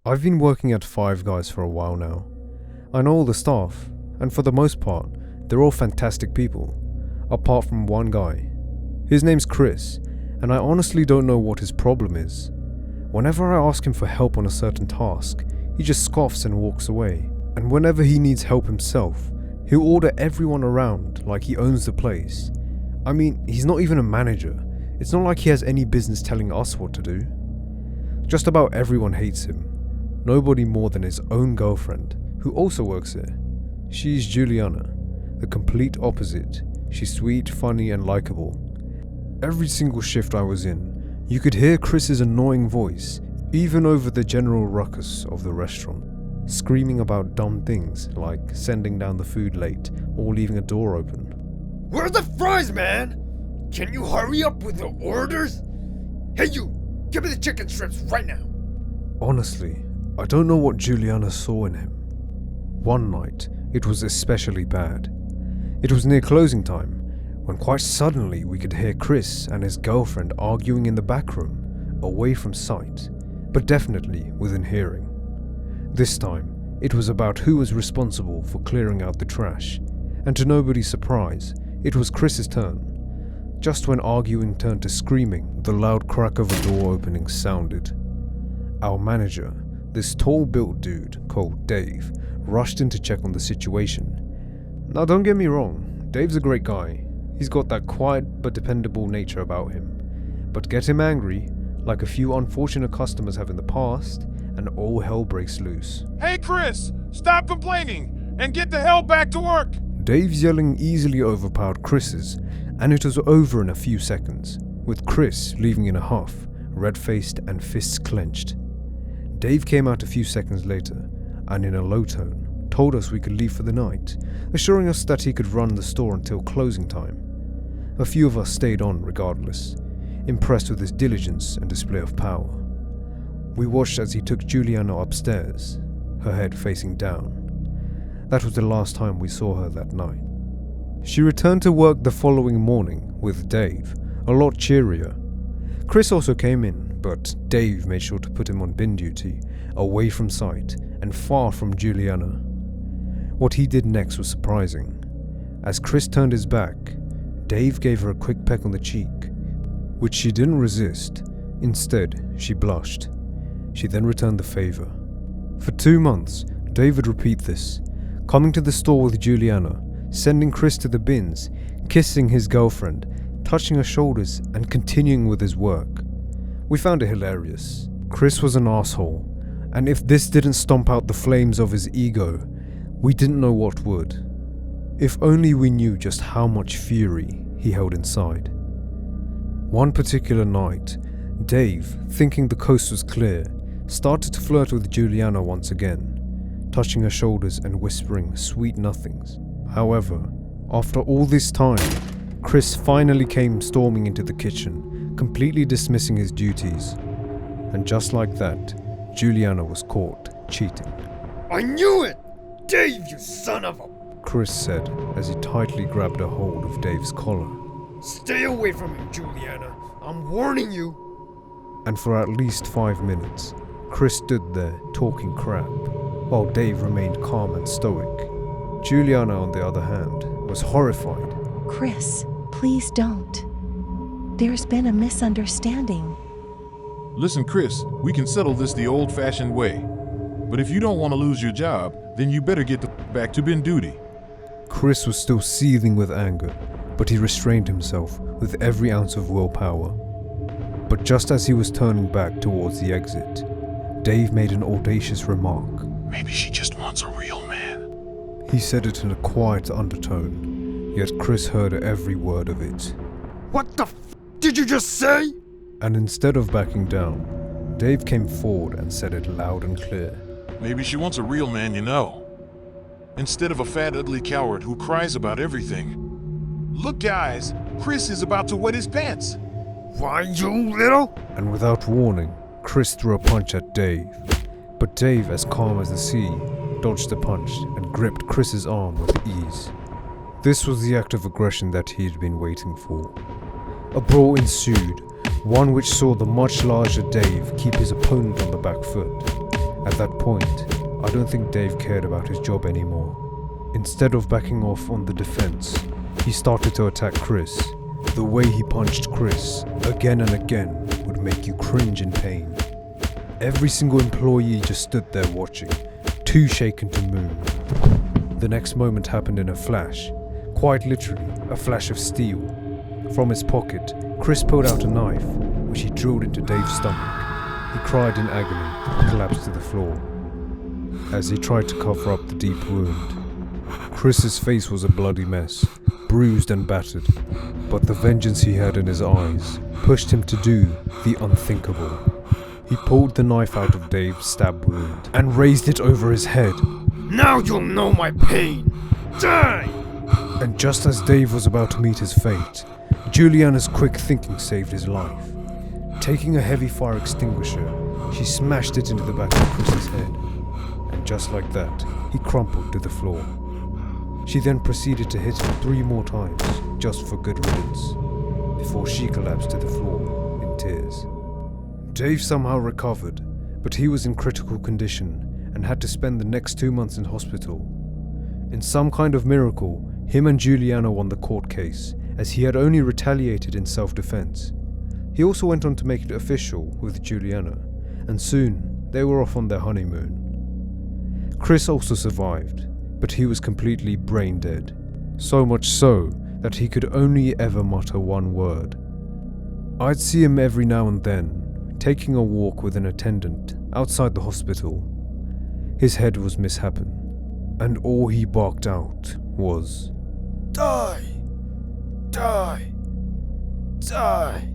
I've been working at Five Guys for a while now. I know all the staff, and for the most part, they're all fantastic people, apart from one guy. His name's Chris, and I honestly don't know what his problem is. Whenever I ask him for help on a certain task, he just scoffs and walks away. And whenever he needs help himself, he'll order everyone around like he owns the place. I mean, he's not even a manager. It's not like he has any business telling us what to do. Just about everyone hates him. Nobody more than his own girlfriend, who also works here. She's Juliana, the complete opposite. She's sweet, funny, and likable. Every single shift I was in, you could hear Chris's annoying voice, even over the general ruckus of the restaurant, screaming about dumb things like sending down the food late or leaving a door open. Where's the fries, man? Can you hurry up with the orders? Hey you, give me the chicken strips right now. Honestly, I don't know what Juliana saw in him. One night, it was especially bad. It was near closing time, when quite suddenly we could hear Chris and his girlfriend arguing in the back room, away from sight, but definitely within hearing. This time, it was about who was responsible for clearing out the trash, and to nobody's surprise, it was Chris's turn. Just when arguing turned to screaming, the loud crack of a door opening sounded. Our manager, this tall-built dude called Dave, rushed in to check on the situation. Now don't get me wrong, Dave's a great guy. He's got that quiet but dependable nature about him. But get him angry, like a few unfortunate customers have in the past, and all hell breaks loose. Hey Chris, stop complaining and get the hell back to work! Dave's yelling easily overpowered Chris's, and it was over in a few seconds, with Chris leaving in a huff, red-faced and fists clenched. Dave came out a few seconds later, and in a low tone, told us we could leave for the night, assuring us that he could run the store until closing time. A few of us stayed on regardless, impressed with his diligence and display of power. We watched as he took Juliana upstairs, her head facing down. That was the last time we saw her that night. She returned to work the following morning with Dave, a lot cheerier. Chris also came in, but Dave made sure to put him on bin duty, away from sight and far from Juliana. What he did next was surprising. As Chris turned his back, Dave gave her a quick peck on the cheek, which she didn't resist. Instead, she blushed. She then returned the favor. For 2 months, Dave would repeat this, coming to the store with Juliana, sending Chris to the bins, kissing his girlfriend, touching her shoulders, and continuing with his work. We found it hilarious. Chris was an asshole, and if this didn't stomp out the flames of his ego, we didn't know what would. If only we knew just how much fury he held inside. One particular night, Dave, thinking the coast was clear, started to flirt with Juliana once again, touching her shoulders and whispering sweet nothings. However, after all this time, Chris finally came storming into the kitchen, completely dismissing his duties. And just like that, Juliana was caught cheating. I knew it! Dave, you son of a... Chris said as he tightly grabbed a hold of Dave's collar. Stay away from him, Juliana. I'm warning you. And for at least 5 minutes, Chris stood there talking crap, while Dave remained calm and stoic. Juliana, on the other hand, was horrified. Chris, please don't. There's been a misunderstanding. Listen Chris, we can settle this the old-fashioned way. But if you don't want to lose your job, then you better get back to bin duty. Chris was still seething with anger, but he restrained himself with every ounce of willpower. But just as he was turning back towards the exit, Dave made an audacious remark. Maybe she just wants a real man. He said it in a quiet undertone, yet Chris heard every word of it. What the f*** did you just say? And instead of backing down, Dave came forward and said it loud and clear. Maybe she wants a real man, you know. Instead of a fat, ugly coward who cries about everything. Look guys, Chris is about to wet his pants. Why, you little... And without warning, Chris threw a punch at Dave. But Dave, as calm as the sea, dodged the punch and gripped Chris's arm with ease. This was the act of aggression that he had been waiting for. A brawl ensued, one which saw the much larger Dave keep his opponent on the back foot. At that point, I don't think Dave cared about his job anymore. Instead of backing off on the defense, he started to attack Chris. The way he punched Chris, again and again, would make you cringe in pain. Every single employee just stood there watching, too shaken to move. The next moment happened in a flash, quite literally, a flash of steel. From his pocket, Chris pulled out a knife, which he drilled into Dave's stomach. He cried in agony and collapsed to the floor. As he tried to cover up the deep wound, Chris's face was a bloody mess, bruised and battered, but the vengeance he had in his eyes pushed him to do the unthinkable. He pulled the knife out of Dave's stab wound and raised it over his head. Now you'll know my pain! Die! And just as Dave was about to meet his fate, Juliana's quick thinking saved his life. Taking a heavy fire extinguisher, she smashed it into the back of Chris's head. And just like that, he crumpled to the floor. She then proceeded to hit him 3 more times, just for good riddance, before she collapsed to the floor in tears. Dave somehow recovered, but he was in critical condition and had to spend the next 2 months in hospital. In some kind of miracle, him and Juliana won the court case, as he had only retaliated in self-defense. He also went on to make it official with Juliana, and soon they were off on their honeymoon. Chris also survived, but he was completely brain dead, so much so that he could only ever mutter one word. I'd see him every now and then, taking a walk with an attendant outside the hospital. His head was misshapen, and all he barked out was, Die! Die! Die!